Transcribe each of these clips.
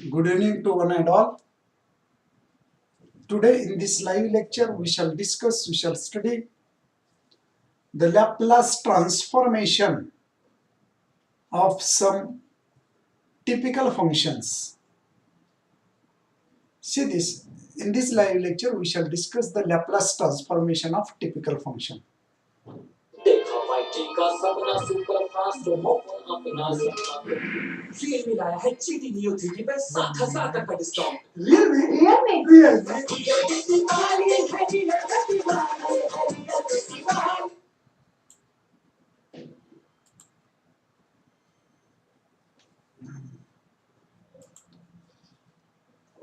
Good evening to one and all. Today in this live lecture we shall study the Laplace transformation of some typical functions. See this, in this live lecture we shall discuss the Laplace transformation of typical function. देखा फाइटी का सपना super fast मोफन अपना सपना real me लाया है चीटी neo 3D पे 7,000 तक का डिस्काउंट रियल में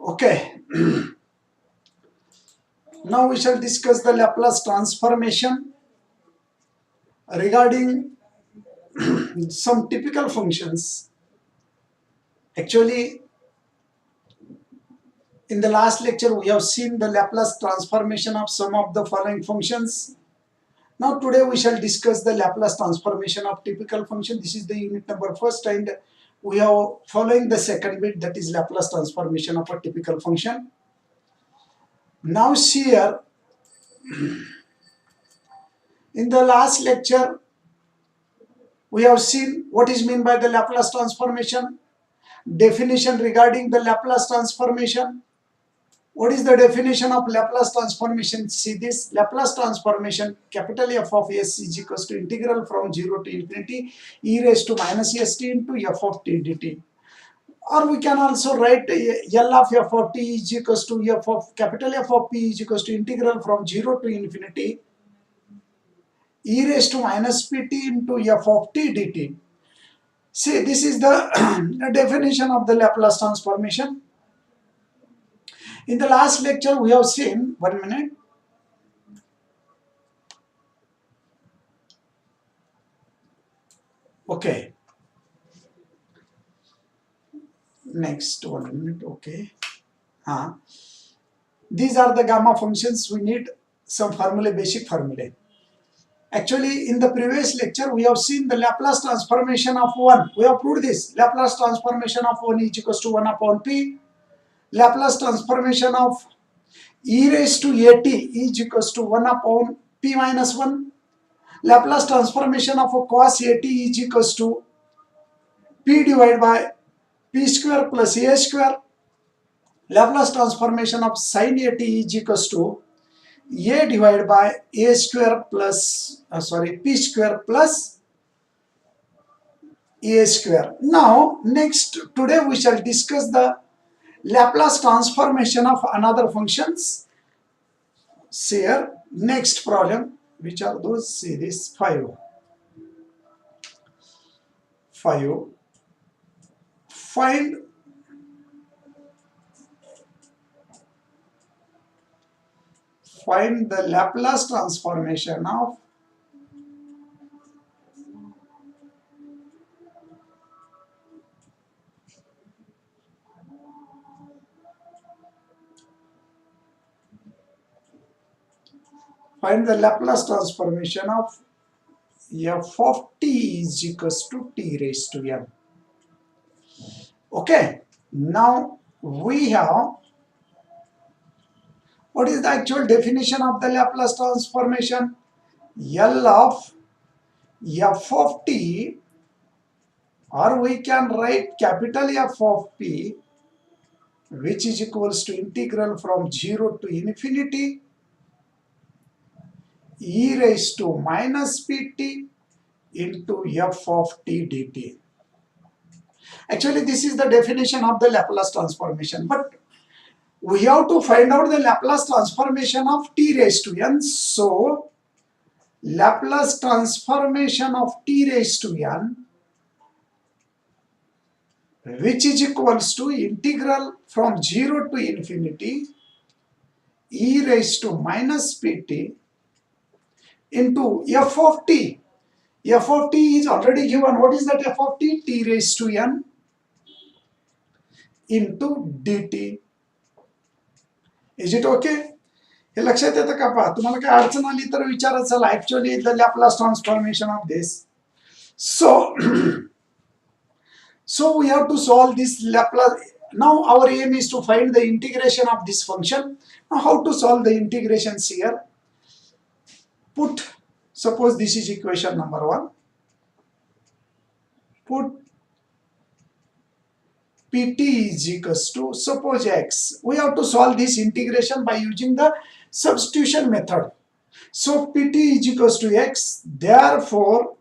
Okay. Now we shall discuss the Laplace transformation regarding some typical functions. Actually, in the last lecture we have seen the Laplace transformation of some of the following functions. Now today we shall discuss the Laplace transformation of typical function. This is the unit number first, and we are following the second bit, that is Laplace transformation of a typical function. Now see here, in the last lecture we have seen what is meant by the Laplace transformation, definition regarding the Laplace transformation. What is the definition of Laplace transformation? See this, Laplace transformation, capital F of S is equals to integral from 0 to infinity e raised to minus st into f of t dt. Or we can also write L of f of t is equals to f of capital F of p is equals to integral from 0 to infinity e raised to minus pt into f of t dt. See, this is the definition of the Laplace transformation. In the last lecture we have seen, 1 minute, okay, next 1 minute, okay. These are the gamma functions. We need some formulae, basic formulae. Actually, in the previous lecture we have seen the Laplace transformation of 1. We have proved this. Laplace transformation of 1 is equals to 1 upon p. Laplace transformation of e raised to at is equals to 1 upon p minus 1. Laplace transformation of a cos at is equals to p divided by p square plus a square. Laplace transformation of sin at is equals to a divided by a square plus p square plus a square. Now next, today we shall discuss the Laplace transformation of another functions. See here, next problem, which are those? See this, 5. Find the Laplace transformation of f of t is equals to t raised to n. Okay, now we have, what is the actual definition of the Laplace transformation? L of f of t, or we can write capital F of p, which is equals to integral from 0 to infinity e raised to minus pt into f of t dt. Actually, this is the definition of the Laplace transformation, but we have to find out the Laplace transformation of t raised to n. So, Laplace transformation of t raised to n, which is equals to integral from 0 to infinity e raised to minus pt into f of t. F of t is already given. What is that f of t? T raised to n into dt. Is it okay? हे लक्षात येतं का? पहा, तुम्हाला काय अडचण आली तर विचारा. चला, actually the Laplace transformation of this. So we have to solve this Laplace. Now our aim is to find the integration of this function. Now how to solve the integrations here? Suppose this is equation number 1. Put pt is equals to, suppose x. We have to solve this integration by using the substitution method. So pt is equals to x. Therefore,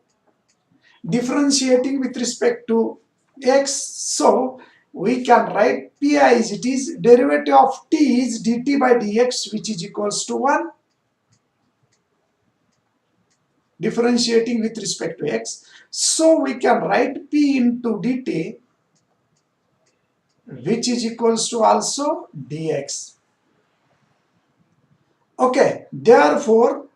differentiating with respect to x, so we can write pi as it is. Derivative of t is dt by dx, which is equals to 1. Differentiating with respect to x, so we can write p into dt, which is equals to also dx. Okay, therefore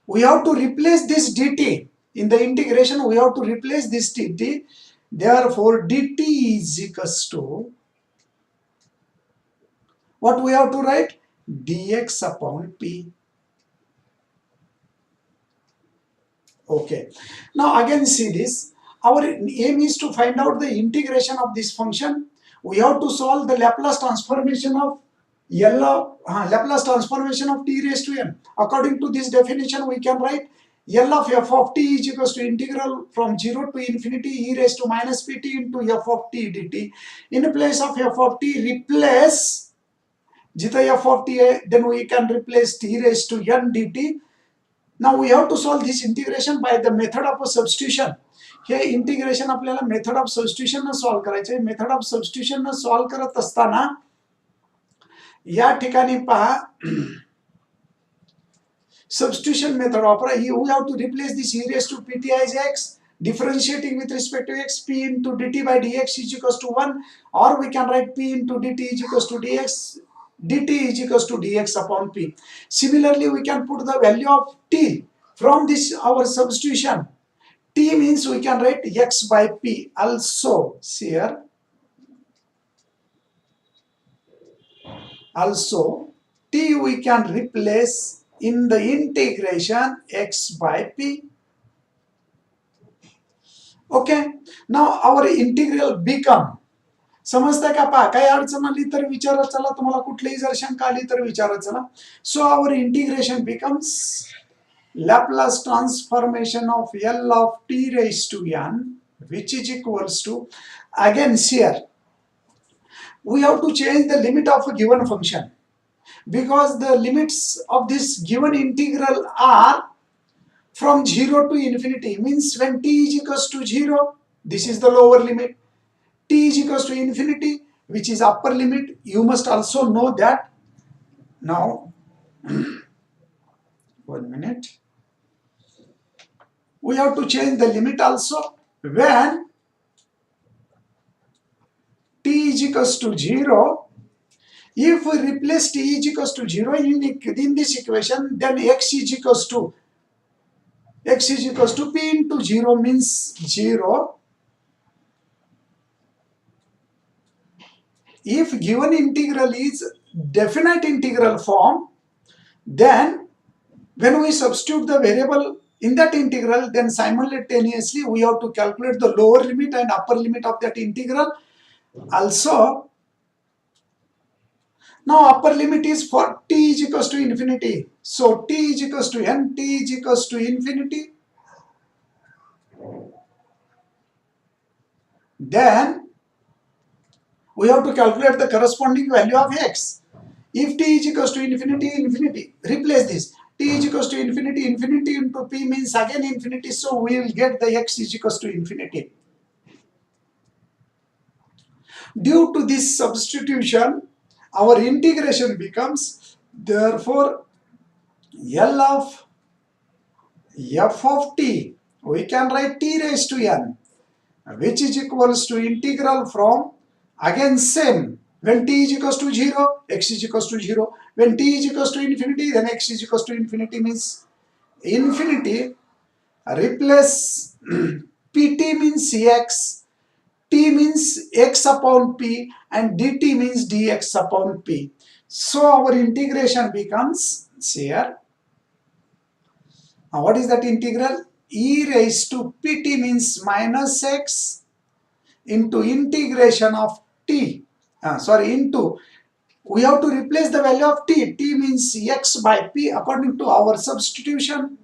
we have to replace this dt in the integration. We have to replace this dt. Therefore dt is equals to, what we have to write? Dx upon p. Okay, now again see this. Our aim is to find out the integration of this function. We have to solve the Laplace transformation of Laplace transformation of t raised to n. According to this definition, we can write L of f of t is equals to integral from 0 to infinity e raised to minus pt into f of t dt. In place of f of t, replace jita f of t, then we can replace t raised to n dt. Now we have to solve this integration by the method of substitution. हे integration आपल्याला method of substitution ने solve करायचे. Method of substitution ने solve करत असताना या ठिकाणी पहा, substitution method वापरा. We have to replace this e raised to pt as x, differentiating with respect to x, p into dt by dx is equals to 1, or we can write p into dt is equals to dx, dt is equals to dx upon p. Similarly, we can put the value of t from this our substitution. T means we can write x by p. Also here, also t we can replace in the integration x by p. Okay, now our integral become, समजतं का? पहा, काही अडचण आली तर विचारा, चला तुम्हाला कुठलीही जर शंका आली तर विचारा, चला. So our integration becomes Laplace transformation of L of t raised to n, which is equals to, again here we have to change the limit of a given function, because the limits of this given integral are from 0 to infinity. Means when t is equals to 0, this is the lower limit. T is equals to infinity, which is upper limit. You must also know that. Now 1 minute. We have to change the limit also. When t is equals to 0, if we replace t is equals to 0 in this equation, then x is equals to p into 0 means 0. If given integral is definite integral form, then when we substitute the variable in that integral, then simultaneously we have to calculate the lower limit and upper limit of that integral also. Now upper limit is for t is equals to infinity. So t is equals to n, t is equals to infinity. Then we have to calculate the corresponding value of x. If t is equals to infinity, infinity, replace this. T is equals to infinity, infinity into p means again infinity, so we will get the x is equals to infinity. Due to this substitution, our integration becomes, therefore L of f of t, we can write t raised to n, which is equals to integral from, again same, when t is equals to 0, x is equals to 0. When t is equals to infinity, then x is equals to infinity means infinity. Replace pt means x, t means x upon p, and dt means dx upon p. So our integration becomes here. Now what is that integral? E raised to pt means minus x into integration of t into, we have to replace the value of t. T means x by p according to our substitution.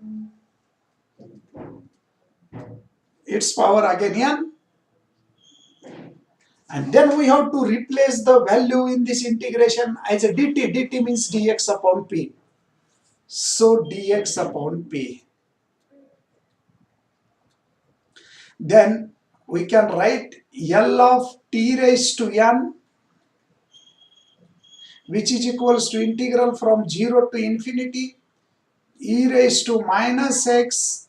Its power again n. And then we have to replace the value in this integration as a dt. Dt means dx upon p. So dx upon p. Then we can write L of t raised to n, which is equals to integral from 0 to infinity e raised to minus x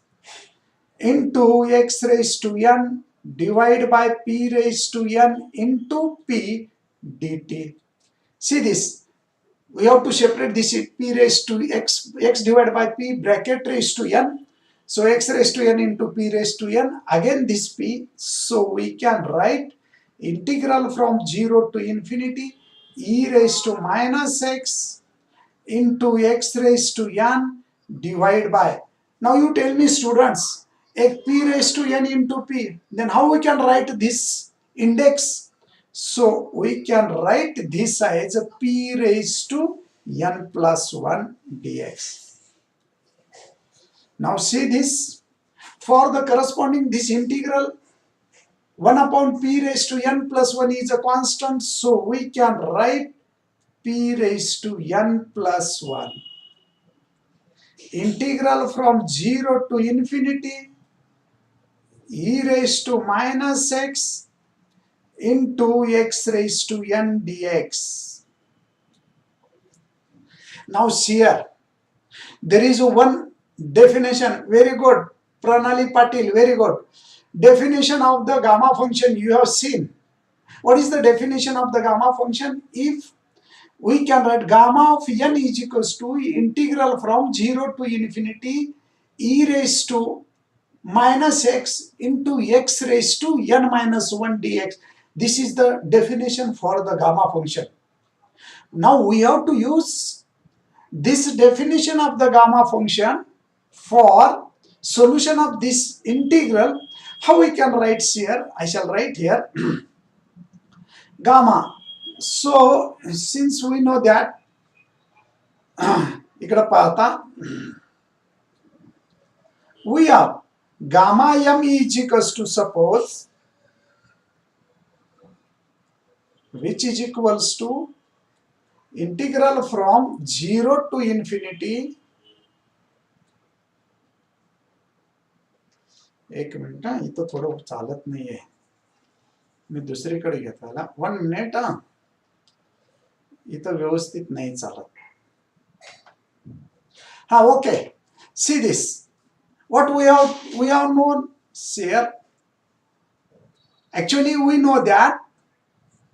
into x raised to n divided by p raised to n into p dt. See this, we have to separate this p raised to x divided by p bracket raised to n. So x raised to n into p raised to n, again this p. So we can write integral from 0 to infinity e raised to minus x into x raised to n divided by. Now you tell me, students, a p raised to n into p, then how we can write this index? So we can write this as a p raised to n plus 1 dx. Now see this, for the corresponding this integral 1 upon p raised to n plus 1 is a constant, so we can write p raised to n plus 1. Integral from 0 to infinity e raised to minus x into x raised to n dx. Now see here, there is one definition, very good, Pranali Patil, very good. Definition of the gamma function you have seen. What is the definition of the gamma function? If we can write gamma of n is equals to integral from 0 to infinity e raised to minus x into x raised to n minus 1 dx. This is the definition for the gamma function. Now we have to use this definition of the gamma function for solution of this integral. How we can write here? I shall write here gamma. So since we know that ఇక్కడ పాత we have gamma m is equals to, suppose, which is equals to integral from 0 to infinity. एक minute, ये तो थोड़ा चालत नहीं है, मैं दुसरीकडे घेतला. 1 minute. ये तो व्यवस्थित नाही चालत. Okay, see this, what we have known here. Actually we know that,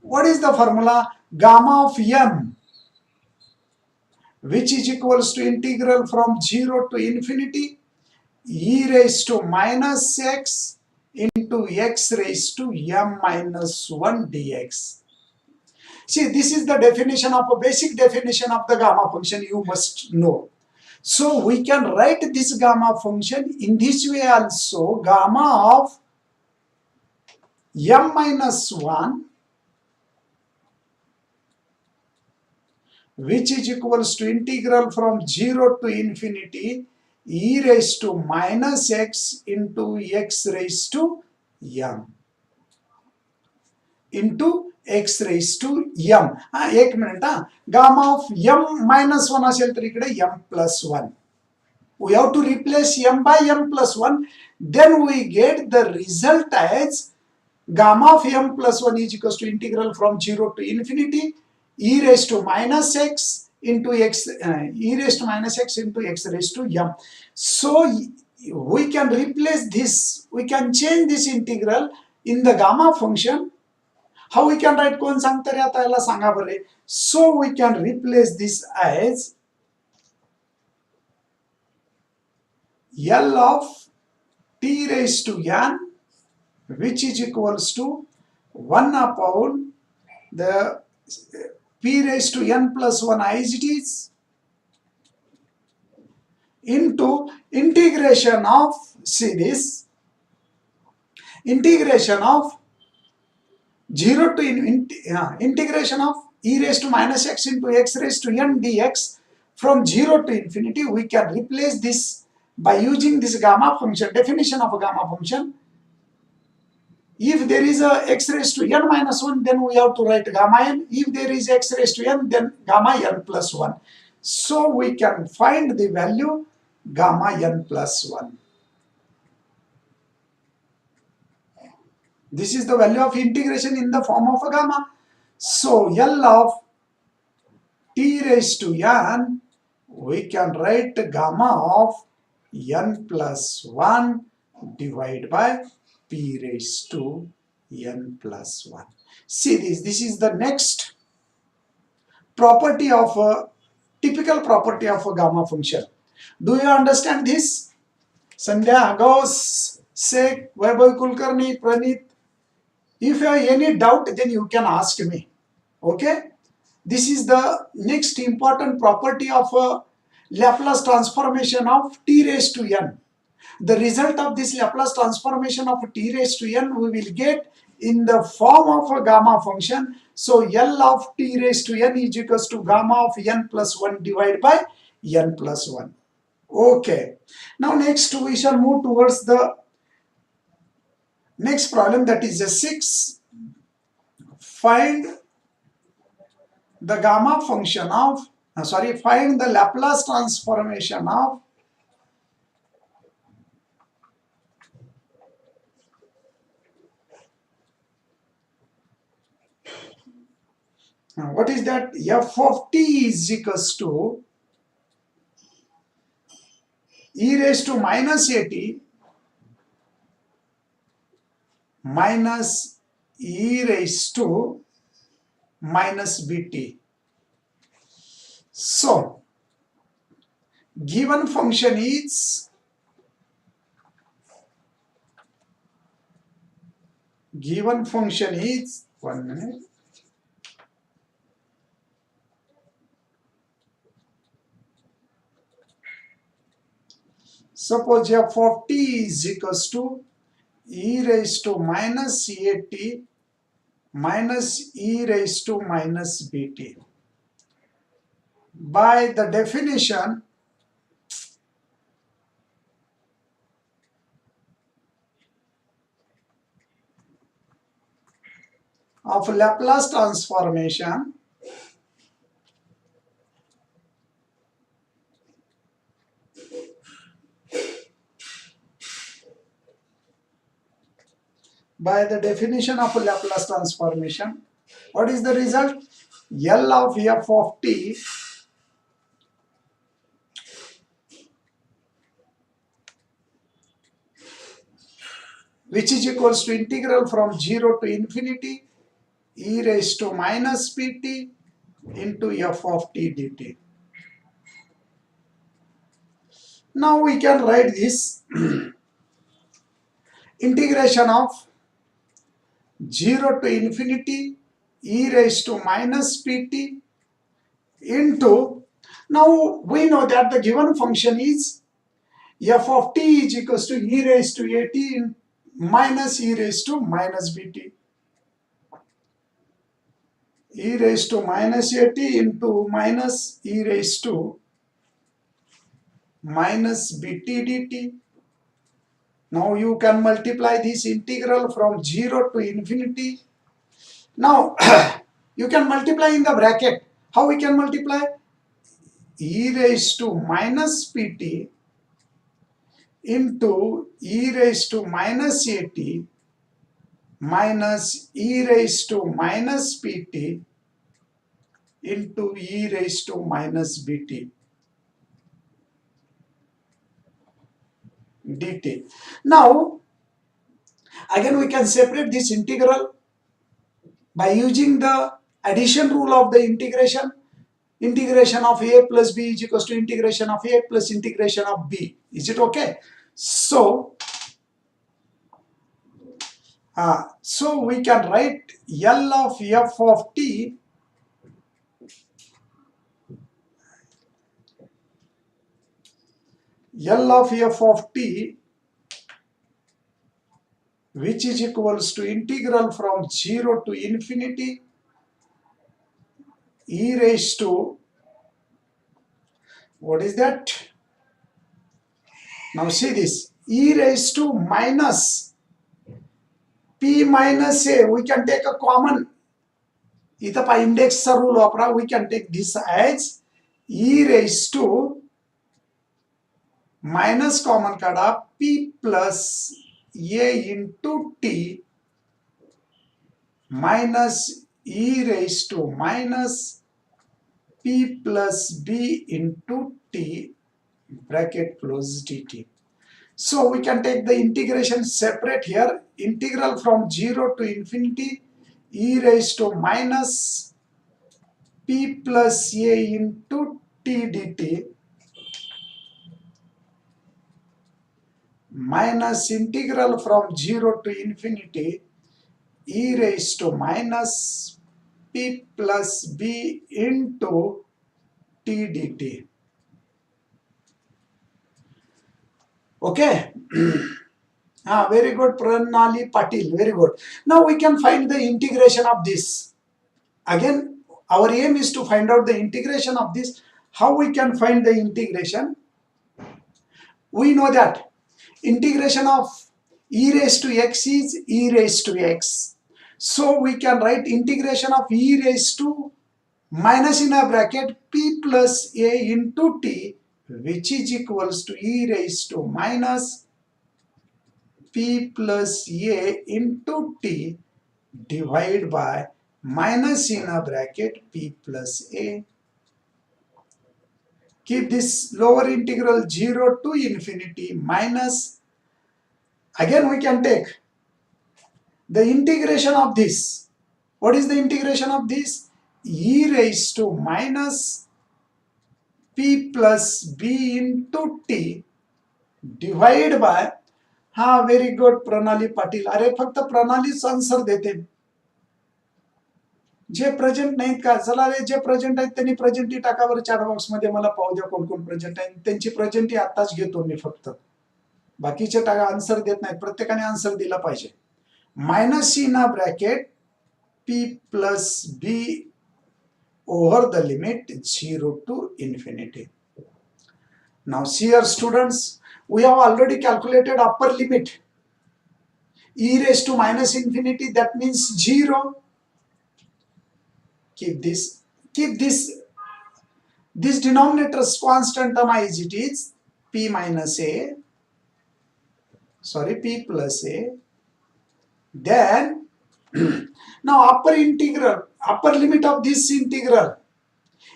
what is the formula? Gamma of m, which is equals to integral from 0 to infinity e raised to minus x into x raised to m minus 1 dx. See, this is the definition of a basic definition of the gamma function you must know. So we can write this gamma function in this way also, gamma of m minus 1, which is equals to integral from 0 to infinity e raised to minus x into x raised to m into x raised to m. एक minute, gamma of m minus 1 असेल तर इकडे m plus 1. We have to replace m by m plus 1. Then we get the result as gamma of m plus 1 is equals to integral from 0 to infinity e raised to minus x into x e raised to minus x into x raised to m. So we can replace this, we can change this integral in the gamma function. How we can write? कोण सांगता रे आता याला सांगा बरे. So we can replace this as L of t raised to n, which is equals to 1 upon the p raised to n plus 1 as it is into integration of, see this, integration of 0 to integration of e raised to minus x into x raised to n dx from 0 to infinity. We can replace this by using this gamma function, definition of a gamma function. If there is a x raised to n minus 1, then we have to write gamma n. If there is x raised to n, then gamma n plus 1. So we can find the value gamma n plus 1. This is the value of integration in the form of a gamma. So L of t raised to n, we can write gamma of n plus 1 divided by p raised to n plus 1. See this is the next property of a typical property of a gamma function. Do you understand this? Sandhya, Gauss, Sek, Vaibhav Kulkarni, Pranit. If you have any doubt, then you can ask me. Okay? This is the next important property of a Laplace transformation of t raised to n. The result of this Laplace transformation of t raised to n we will get in the form of a gamma function. So L of t raised to n is equals to gamma of n plus 1 divided by n plus 1. Okay. Now next we shall move towards the next problem, that is a 6. Find the gamma function of, find the Laplace transformation of what is that? F of t is equals to e raised to minus at minus e raised to minus bt. So, given function is one minute. Suppose f of t is equals to e raised to minus at minus e raised to minus bt. By the definition of Laplace transformation, what is the result? L of f of t which is equals to integral from 0 to infinity e raised to minus pt into f of t dt. Now we can write this integration of 0 to infinity e raised to minus pt into, now we know that the given function is f of t is equals to e raised to at minus e raised to minus bt. E raised to minus at into minus e raised to minus bt dt. Now you can multiply this integral from 0 to infinity. Now you can multiply in the bracket. How we can multiply? E raised to minus pt into e raised to minus at minus e raised to minus pt into e raised to minus bt dt. Now again we can separate this integral by using the addition rule of the integration. Integration of a plus b is equals to integration of a plus integration of b. Is it okay? So we can write L of f of t which is equals to integral from 0 to infinity e raised to, what is that? Now see this, e raised to minus p minus a, we can take a common, इथं पहा इंडेक्सचा rule वापरा, we can take this as e raised to minus common काढा p plus a into t minus e raised to minus p plus b into t bracket close dt. So we can take the integration separate here, integral from 0 to infinity e raised to minus p plus a into t dt minus integral from 0 to infinity e raised to minus p plus b into t dt. Okay. Very good, Pranali Patil, very good. Now we can find the integration of this. Again, our aim is to find out the integration of this. How we can find the integration? We know that integration of e raised to x is e raised to x. So we can write integration of e raised to minus in a bracket p plus a into t, which is equals to e raised to minus p plus a into t divided by minus in a bracket p plus a. Keep this lower integral 0 to infinity minus, again we can take the integration of this. What is the integration of this? E raised to minus p plus b into t divided by, very good Pranali Patil. अरे फक्त प्रणालीच answer देते, जे present नाहीत का, चला रे जे present आहेत त्यांनी presenty टाका बरं चॅट बॉक्स मध्ये, मला पाहू द्या कोण कोण प्रेझेंट आहेत, त्यांची प्रेझेंटी आताच घेतो मी फक्त, बाकीचे टाका आन्सर देत नाहीत, प्रत्येकाने आन्सर दिला पाहिजे. Minus in a bracket p plus b over the limit 0 to infinity. Now see here students, we have already calculated upper limit e raised to minus infinity, that means 0. Keep this denominator's constant term as it is, p minus a, sorry, p plus a. Then now upper limit of this integral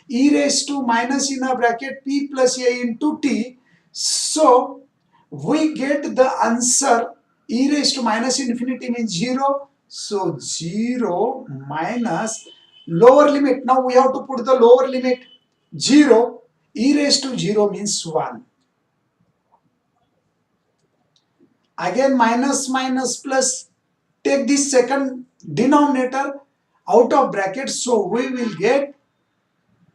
e raised to minus in a bracket p plus a into t. So we get the answer e raised to minus infinity means 0. So 0 minus lower limit. Now we have to put the lower limit 0. E raised to 0 means 1. Again minus plus. Take this second denominator out of bracket. So we will get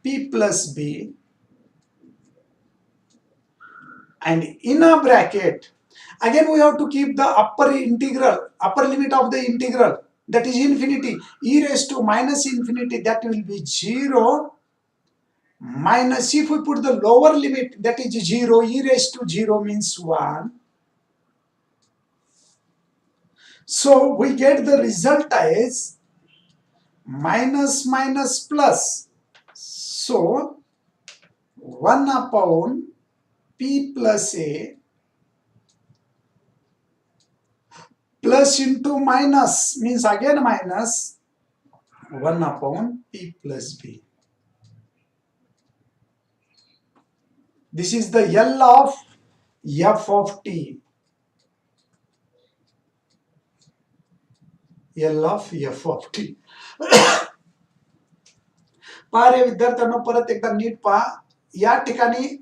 p plus b, and in a bracket again we have to keep the upper limit of the integral, that is infinity, e raised to minus infinity, that will be 0 minus, if we put the lower limit, that is 0, e raised to 0 means 1. So we get the result as minus plus. So 1 upon p plus a plus into minus means again minus 1 upon p plus b. This is the L of f of t. L of f of t. पहा रे विद्यार्थ्यांनो, परत एकदा NEET पहा, या ठिकाणी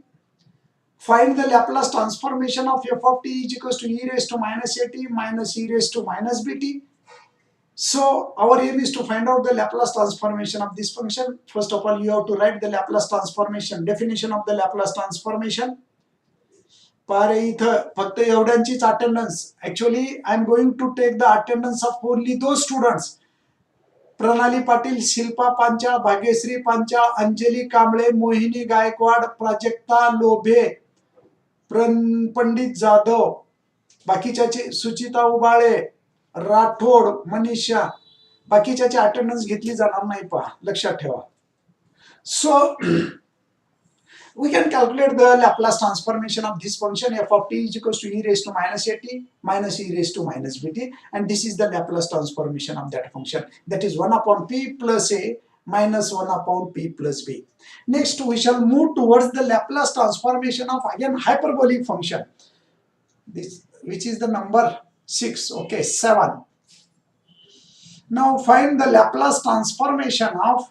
find the Laplace transformation of f of t is equals to e raised to minus at minus e raised to minus bt. So our aim is to find out the Laplace transformation of this function. First of all, you have to write the Laplace transformation, definition of the Laplace transformation. पारे इथं फक्त एवढ्यांचीच attendance. Actually I am going to take the attendance of only those students. Pranali Patil, Shilpa Panchal, Bhagyashree Panchal, Anjali Kamble, Mohini Gaikwad, Prajakta Lobhe, Pandit Jadhav, बाकीच्याचे सुचिता उबाळे, राठोड, मनीषा, बाकीच्याची attendance घेतली जाणार नाही, पहा लक्षात ठेवा. सो we can calculate the Laplace transformation of this function f of t is equals to e raised to minus at minus e raised to minus bt, and this is the Laplace transformation of that function, that is 1 upon p plus a minus 1 upon p plus b. Next we shall move towards the Laplace transformation of again hyperbolic function, this which is the number 6. Okay, 7. Now find the Laplace transformation of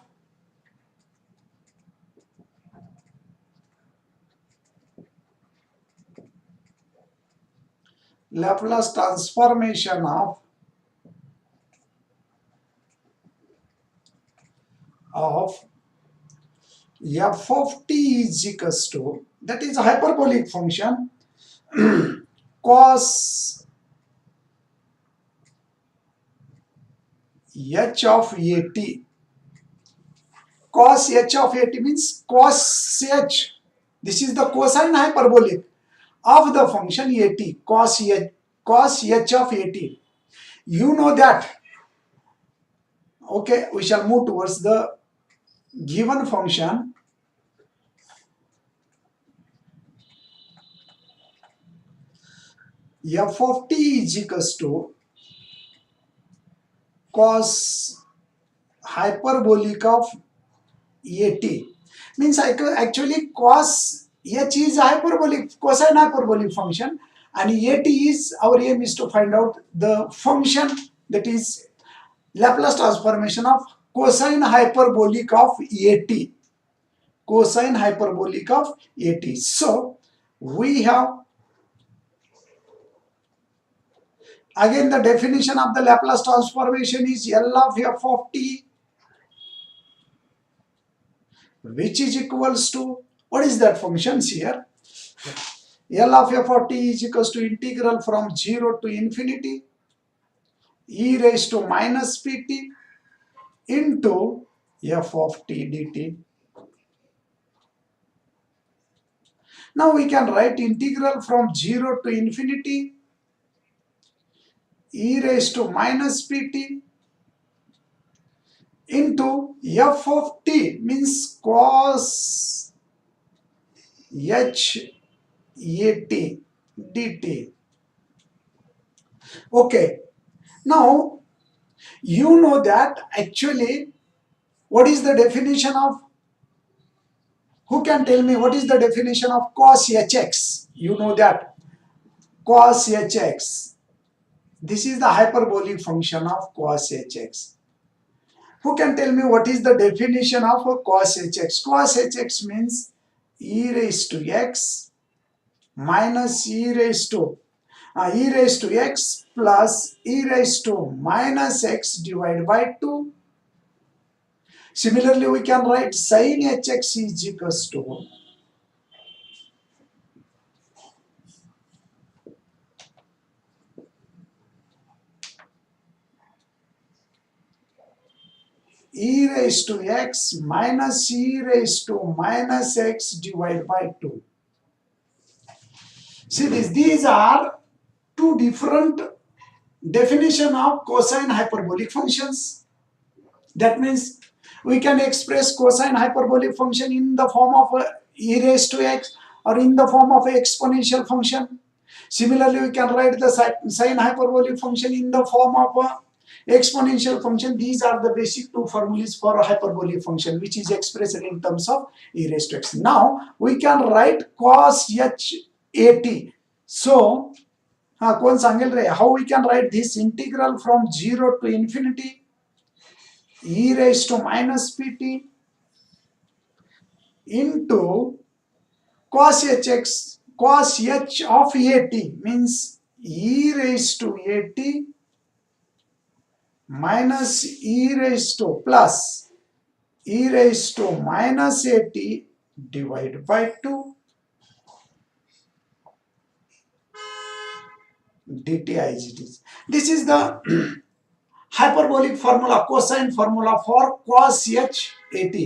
Laplace transformation of f of t is equals to, that is a hyperbolic function, cos h of at. Cos h of at means cos h. This is the cosine hyperbolic of the function at, cos h of at. You know that. Okay, we shall move towards the given function f of t is equals to cos hyperbolic of at. Means actually cos h is hyperbolic, cosine hyperbolic function, and at is, our aim is to find out the function, that is Laplace transformation of cosine hyperbolic of at. Cosine hyperbolic of at. So we have again the definition of the Laplace transformation is L of f of t, which is equals to, what is that functions here? L of f of t is equals to integral from 0 to infinity e raised to minus pt into f of t dt. Now we can write integral from 0 to infinity e raised to minus pt into f of t, means cos h at dt. Okay, now you know that actually what is the definition of, who can tell me what is the definition of cos hx? You know that cos hx, this is the hyperbolic function of cos hx. Who can tell me what is the definition of a cos hx? Cos hx means e raised to x minus e raised to x plus e raised to minus x divided by 2. Similarly, we can write sin hx is equals to e raised to x minus e raised to minus x divided by 2. See this, these are two different definition of cosine hyperbolic functions. That means we can express cosine hyperbolic function in the form of e raised to x or in the form of exponential function. Similarly, we can write the sine hyperbolic function in the form of exponential function. These are the basic two formulas for a hyperbolic function, which is expressed in terms of e raised to x. Now we can write cos h at. So कोण सांगेल रे, how we can write this integral from 0 to infinity e raised to minus pt into cos hx, cos h of at means e raised to at minus e raised to plus e raised to minus at divided by 2. dt as it is. This is the hyperbolic formula, cosine formula for cos h at.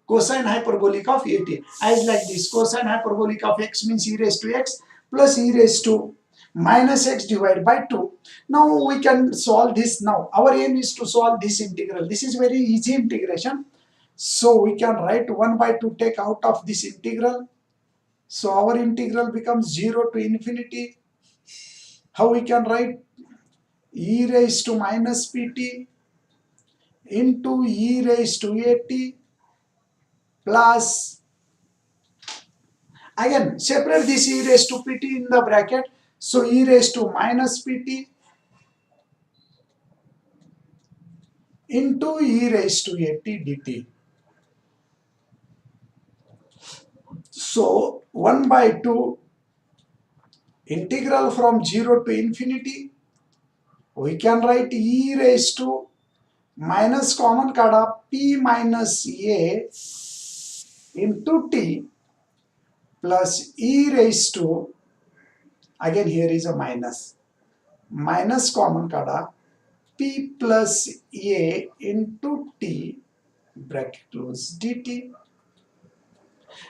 Cosine hyperbolic of at as like this. Cosine hyperbolic of x means e raised to x plus e raised to minus x divided by 2. Now we can solve this now. Our aim is to solve this integral. This is very easy integration. So we can write 1 by 2 take out of this integral. So our integral becomes 0 to infinity. How we can write? E raised to minus pt into e raised to at plus, again separate this e raised to pt in the bracket, so e raised to minus pt into e raised to at dt. So 1 by 2 integral from 0 to infinity, we can write e raised to minus common kada p minus a into t plus e raised to, again here is a minus common kada p plus a into t bracket close dt.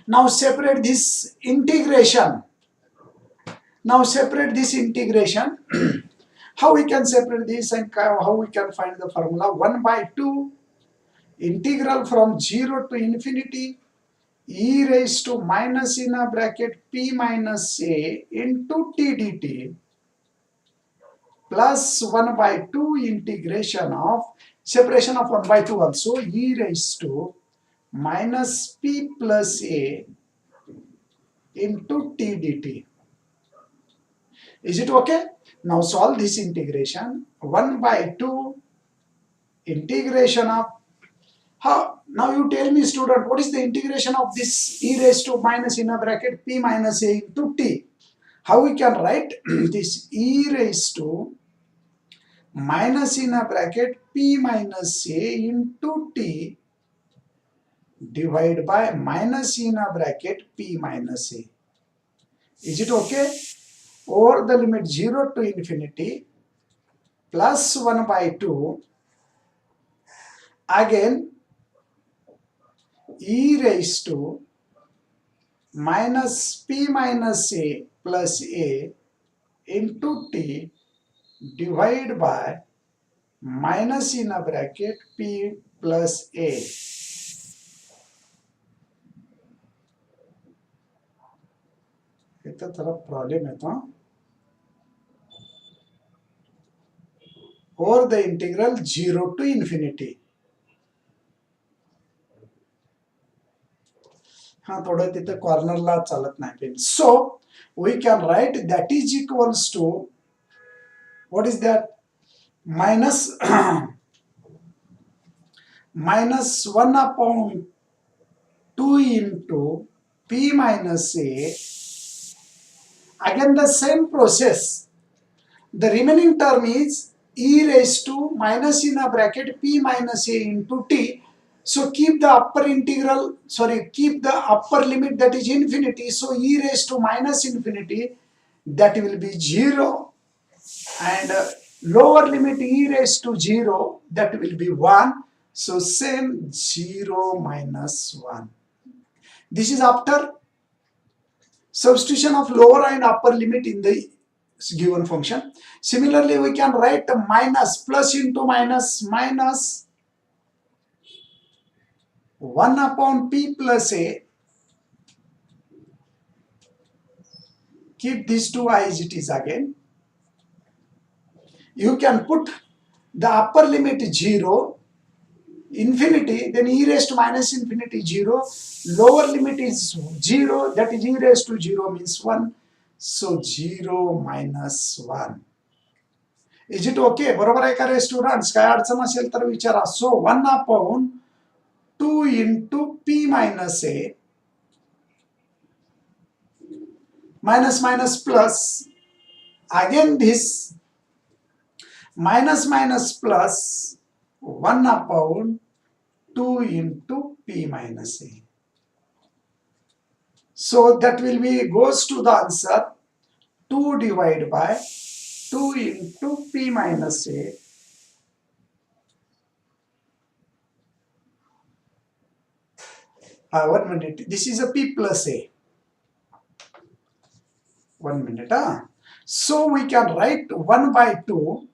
Now separate this integration. How we can separate this and how we can find the formula? 1 by 2 integral from 0 to infinity e raised to minus in a bracket p minus a into t dt plus 1 by 2 integration of separation of 1 by 2 also e raised to minus p plus a into t dt. Is it okay? Now solve this integration. 1 by 2 integration of, how, now you tell me student, what is the integration of this e raised to minus in a bracket p minus a into t? How we can write this e raised to minus in a bracket p minus a into t divided by minus in a bracket p minus a. Is it okay? Over the limit 0 to infinity plus 1 by 2, again e raised to minus p minus a plus a into t divided by minus in a bracket p plus a. इतना थोड़ा problem है तो or the integral 0 to infinity. हाँ थोड़ा तिथे corner ला चालत नाही pen. So we can write that is equals to, what is that, minus minus 1 upon 2 into p minus a. Again the same process. The remaining term is e raised to minus in a bracket p minus a into t. So keep the upper integral, keep the upper limit, that is infinity. So e raised to minus infinity, that will be 0, and lower limit e raised to 0, that will be 1. So same 0 minus 1. This is after substitution of lower and upper limit in the given function. Similarly, we can write minus plus into minus 1 upon p plus a. Keep these two as it is again. You can put the upper limit 0, infinity, then e raised to minus infinity 0. Lower limit is 0, that is e raised to 0 means 1. So 0 minus 1. Is it okay? बरोबर आहे का रे students? काय अडचण असेल तर विचारा. So 1 upon 2 into p minus a minus minus plus, again this minus minus plus 1 upon 2 into p minus a. So that will be, goes to the answer 2 divided by 2 into p minus a one minute. This is a p plus a. 1 minute. So we can write 1 by 2,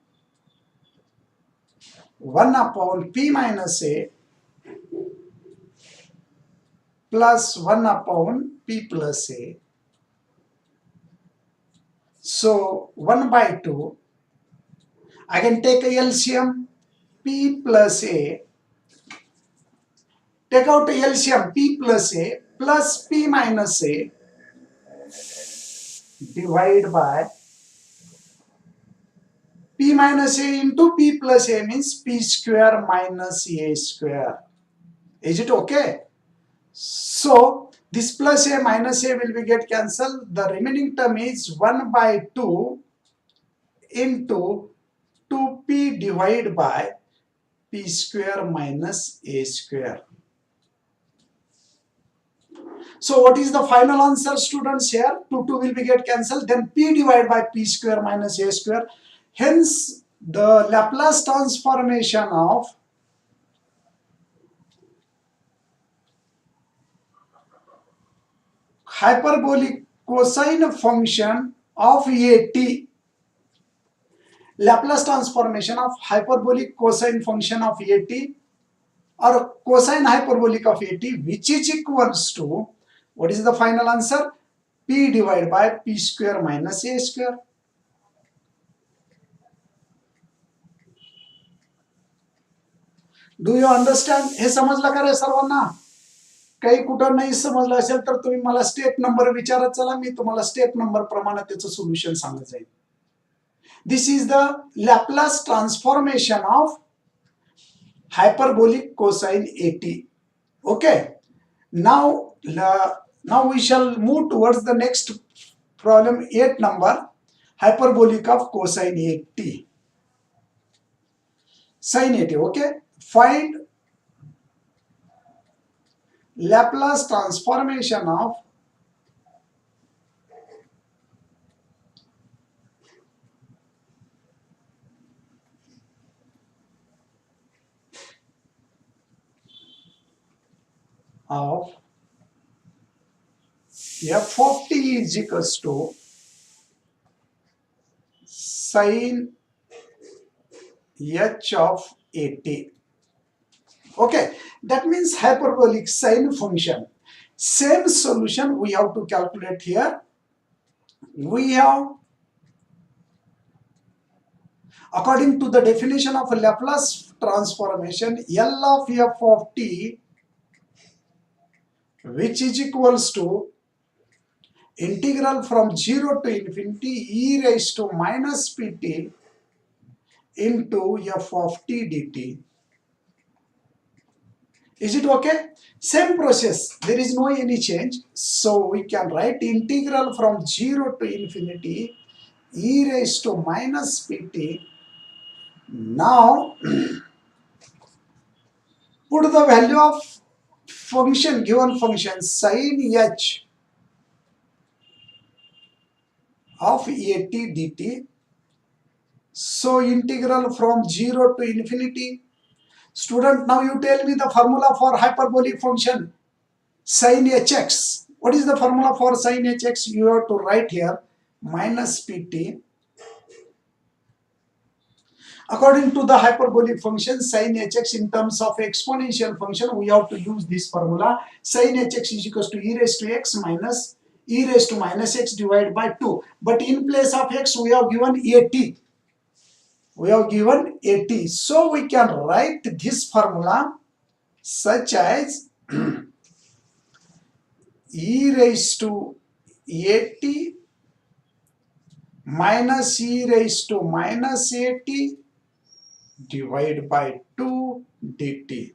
1 upon p minus a plus 1 upon p plus a. So 1 by 2, I can take a LCM, p plus a, take out a LCM, p plus a plus p minus a, divide by p minus a into p plus a means p square minus a square. Is it okay? So this plus a minus a will be get cancelled. The remaining term is 1 by 2 into 2p divided by p square minus a square. So what is the final answer, students? Here 2 will be get cancelled, then p divided by p square minus a square. Hence the Laplace transformation of hyperbolic cosine function of at, Laplace transformation of hyperbolic cosine function of at or cosine hyperbolic of at, which is equals to, what is the final answer? P divided by p square minus a square. Do you understand? हे समजलं का रे सर्वांना? काही कुठं नाही समजलं असेल तर तुम्ही मला स्टेप नंबर विचारत चला, मी तुम्हाला स्टेप नंबर प्रमाणे त्याचं सोल्युशन सांगत जाईल. This is the Laplace transformation of hyperbolic cosine at. Okay, now we shall move towards the next problem, 8 number, hyperbolic of cosine at, sin at. Okay, find Laplace transformation of f of t is equals to sin h of at. Okay, that means hyperbolic sine function. Same solution we have to calculate here. We have, according to the definition of a Laplace transformation, L of f of t, which is equals to integral from 0 to infinity e raised to minus pt into f of t dt. Is it okay? Same process, there is no any change. So we can write integral from 0 to infinity e raised to minus pt. Now put the value of function, given function sin h of at dt. So integral from 0 to infinity. Student, now you tell me the formula for hyperbolic function sin hx. What is the formula for sin hx? You have to write here minus pt. According to the hyperbolic function sin hx in terms of exponential function, we have to use this formula. Sin hx is equals to e raised to x minus e raised to minus x divided by 2. But in place of x, we have given at. We have given at. So we can write this formula such as e raised to at minus e raised to minus at divided by 2 dt.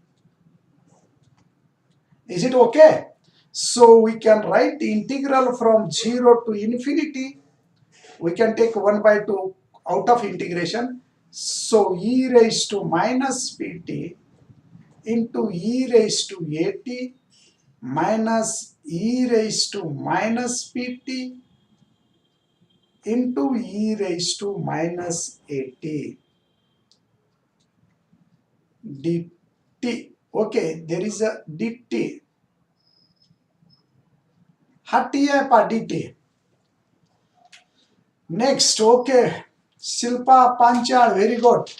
Is it okay? So we can write the integral from 0 to infinity. We can take 1 by 2 out of integration. So e raised to minus pt into e raised to at minus e raised to minus pt into e raised to minus at dt. Okay, there is a dt. हा t है पा dt. Next, okay, Silpa Panchal, very good.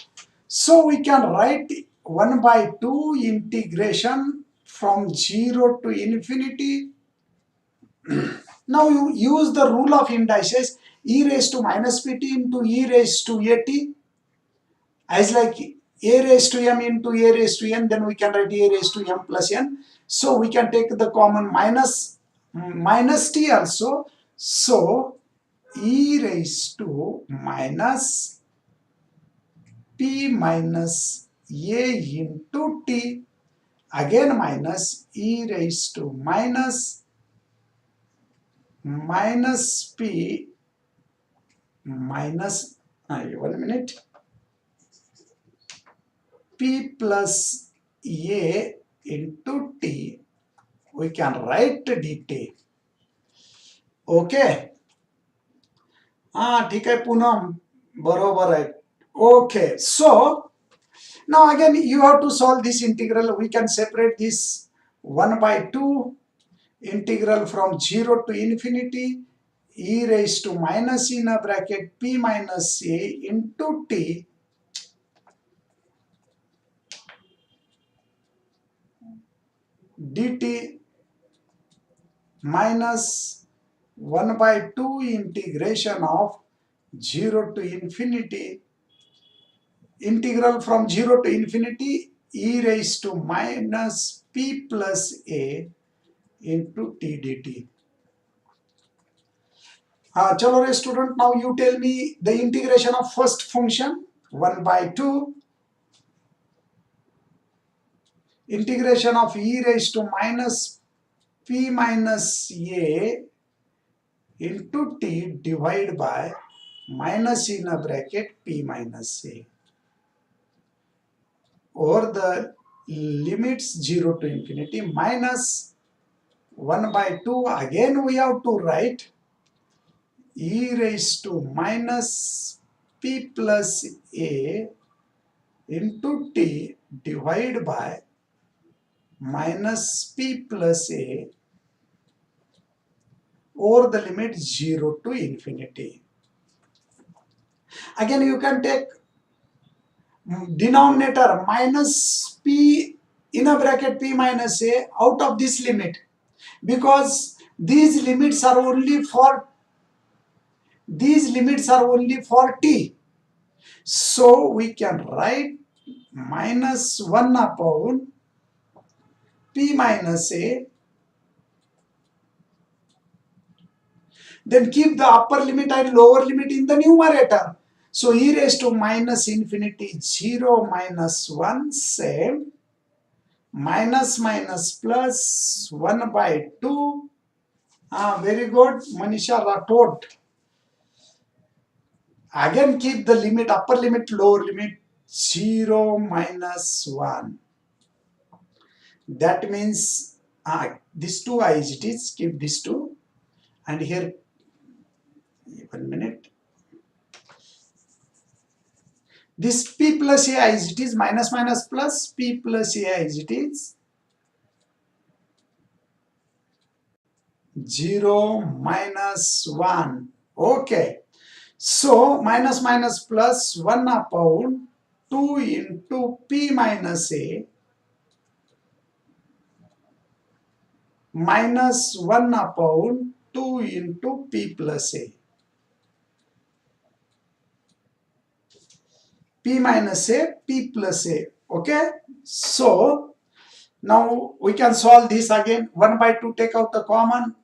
So we can write 1 by 2 integration from 0 to infinity. Now you use the rule of indices, e raised to minus pt into e raised to at, as like a raised to m into a raised to n, then we can write a raised to m plus n. So we can take the common minus t also. So e raised to minus p minus a into t, again minus e raised to minus p minus 1 minute p plus a into t, we can write dt. Okay, ठीक है पूनम, बरोबर है. Okay, so now again you have to solve this integral. We can separate this 1 by 2 integral from 0 to infinity e raised to minus in a bracket p minus a into t dt minus 1 by 2 integration of 0 to infinity, integral from 0 to infinity e raised to minus p plus a into t dt. Chalo re student, now you tell me the integration of first function 1 by 2 integration of e raised to minus p minus a into t divided by minus in a bracket p minus a over the limits 0 to infinity minus 1 by 2, again we have to write e raised to minus p plus a into t divided by minus p plus a over the limit 0 to infinity. Again you can take denominator minus p in a bracket p minus a out of this limit, because these limits are only for t. So we can write minus 1 upon p minus a, then keep the upper limit and lower limit in the numerator. So e raised to minus infinity 0 minus 1 same minus plus 1 by 2. Very good, Manisha Rathod. Again keep the limit, upper limit, lower limit 0 minus 1. That means these two as it is, keep these two, and here 1 minute. This p plus a as it is, minus plus p plus a as it is 0 minus 1. Okay, so minus plus 1 upon 2 into p minus a minus 1 upon 2 into p plus a. P minus a, p plus a. Okay, so now we can solve this again. 1 by 2 take out the common,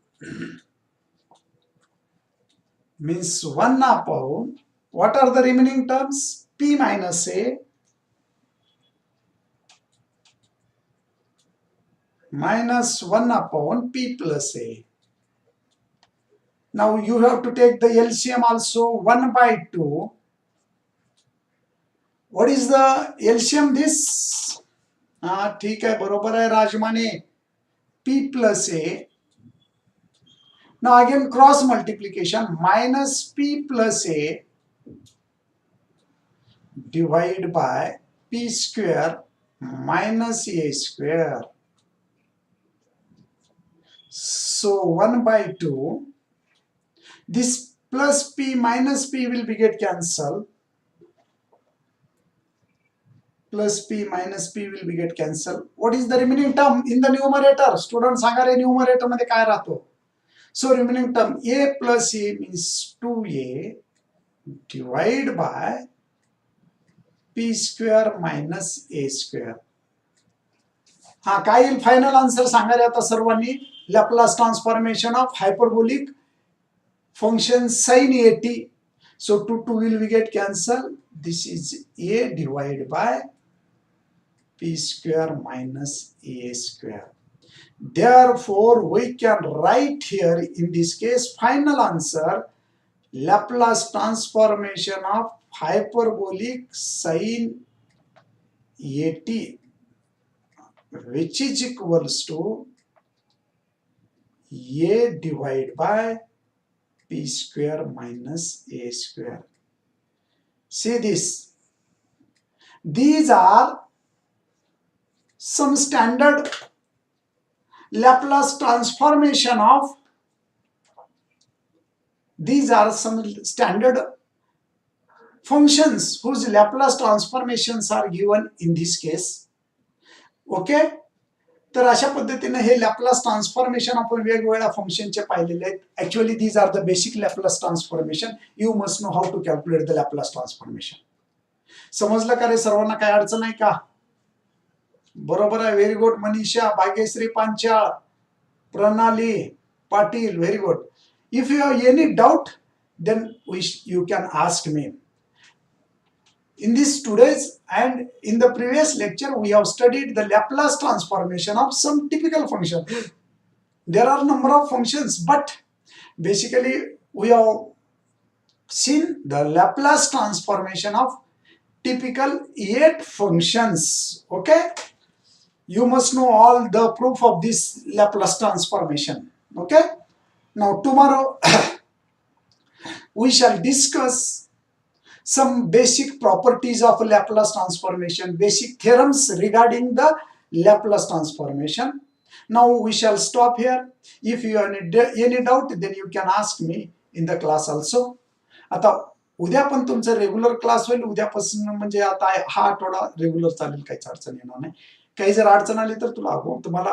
means 1 upon, what are the remaining terms? P minus a minus 1 upon p plus a. Now you have to take the LCM also. 1 by 2. What is the LCM this? ठीक है, बरोबर है Rajmane. P plus a Now again cross multiplication, minus p plus a divided by p square minus a square. So 1 by 2, this plus p minus p will be get cancelled. Plus p minus p will be get cancelled. What is the remaining term in the numerator? Student सांगा रे numerator मध्ये काय राहतो? So remaining term a plus a means 2a divided by p square minus a square. हा काय येईल final answer सांगा रे आता सर्वांनी. Laplace transformation of hyperbolic function sin at. So 2 will we get cancelled. This is a divided by p square minus a square. Therefore we can write here in this case final answer Laplace transformation of hyperbolic sin at, which is equals to a divided by p square minus a square. See this. These are some standard Laplace transformation of, these are some standard functions whose Laplace transformations are given in this case. Okay? तर अशा पद्धतीने हे Laplace transformation आपण वेगवेगळ्या फंक्शनचे पाहिलेले आहेत. Actually these are the basic Laplace transformation. You must know how to calculate the Laplace transformation. समजलं का रे सर्वांना? काय अडचण आहे का? बरोबर आहे. Very good. Manisha, Bhagyashree Panchal, Pranali Patil, very good. If you have any doubt then you can ask me. In this today's and in the previous lecture, we have studied the Laplace transformation of some typical function. There are number of functions, but basically we have seen the Laplace transformation of typical 8 functions. Okay? You must know all the proof of this Laplace transformation. Okay? Now tomorrow we shall discuss some basic properties of Laplace transformation, basic theorems regarding the Laplace transformation. Now we shall stop here. If you have any doubt, then you can ask me in the class also. आता उद्या पण तुमचा regular class होईल. उद्यापासून म्हणजे आता हा आठवडा रेग्युलर चालेल, काहीच अडचण येणार नाही. काही जर अडचण आली तर तुम्हाला